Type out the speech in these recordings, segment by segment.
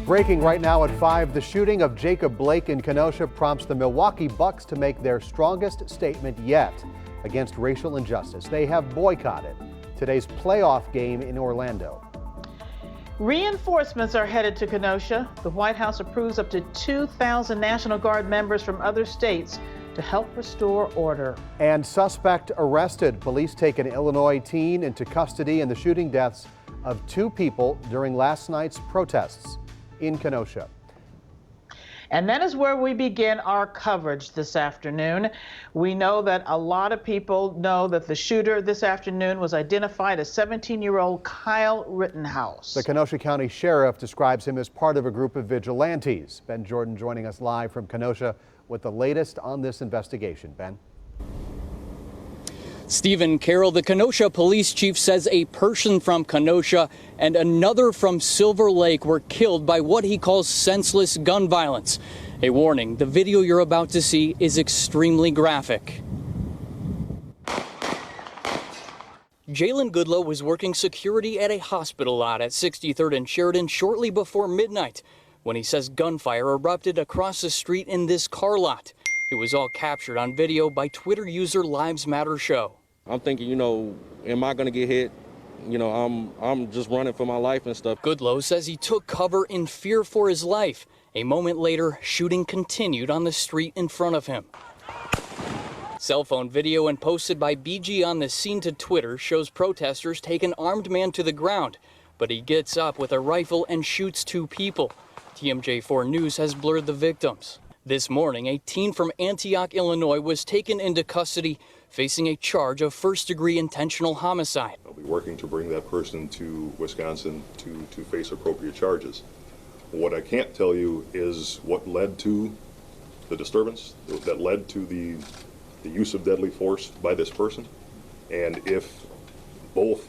Breaking right now at 5, the shooting of Jacob Blake in Kenosha prompts the Milwaukee Bucks to make their strongest statement yet against racial injustice. They have boycotted today's playoff game in Orlando. Reinforcements are headed to Kenosha. The White House approves up to 2,000 National Guard members from other states to help restore order. And suspect arrested. Police take an Illinois teen into custody in the shooting deaths of 2 people during last night's protests in Kenosha. And that is where we begin our coverage this afternoon. We know that a lot of people know that the shooter this afternoon was identified as 17-year-old Kyle Rittenhouse. The Kenosha County Sheriff describes him as part of a group of vigilantes. Ben Jordan joining us live from Kenosha with the latest on this investigation. Ben? Stephen Carroll, the Kenosha police chief, says a person from Kenosha and another from Silver Lake were killed by what he calls senseless gun violence. A warning, the video you're about to see is extremely graphic. Jalen Goodlow was working security at a hospital lot at 63rd and Sheridan shortly before midnight when he says gunfire erupted across the street in this car lot. It was all captured on video by Twitter user Lives Matter Show. I'm thinking, am I going to get hit? I'm just running for my life and stuff. Goodlow says he took cover in fear for his life. A moment later, shooting continued on the street in front of him. Cell phone video and posted by BG on the scene to Twitter shows protesters take an armed man to the ground, but he gets up with a rifle and shoots 2 people. TMJ4 News has blurred the victims. This morning, a teen from Antioch, Illinois was taken into custody facing a charge of first-degree intentional homicide. I'll be working to bring that person to Wisconsin to face appropriate charges. What I can't tell you is what led to the disturbance, that led to the use of deadly force by this person, and if both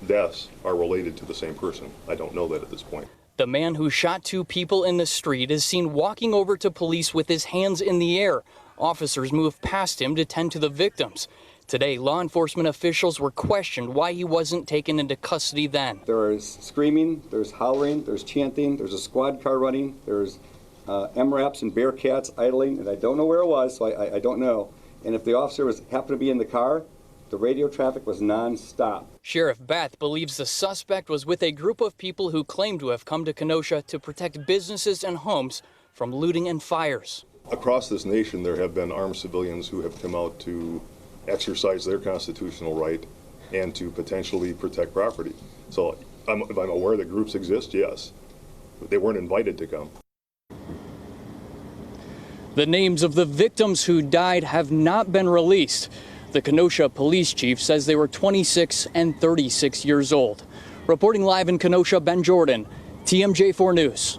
deaths are related to the same person. I don't know that at this point. The man who shot 2 people in the street is seen walking over to police with his hands in the air. Officers move past him to tend to the victims. Today, law enforcement officials were questioned why he wasn't taken into custody then. There is screaming, there's howling, there's chanting, there's a squad car running, there's MRAPs and Bearcats idling, and I don't know where it was, so I don't know. And if the officer happened to be in the car, the radio traffic was non-stop. Sheriff BETH believes the suspect was with a group of people who claim to have come to Kenosha to protect businesses and homes from looting and fires. Across this nation, there have been armed civilians who have come out to exercise their constitutional right and to potentially protect property. So I'm aware that groups exist, yes, but they weren't invited to come. The names of the victims who died have not been released. The Kenosha police chief says they were 26 and 36 years old. Reporting live in Kenosha, Ben Jordan, TMJ4 News.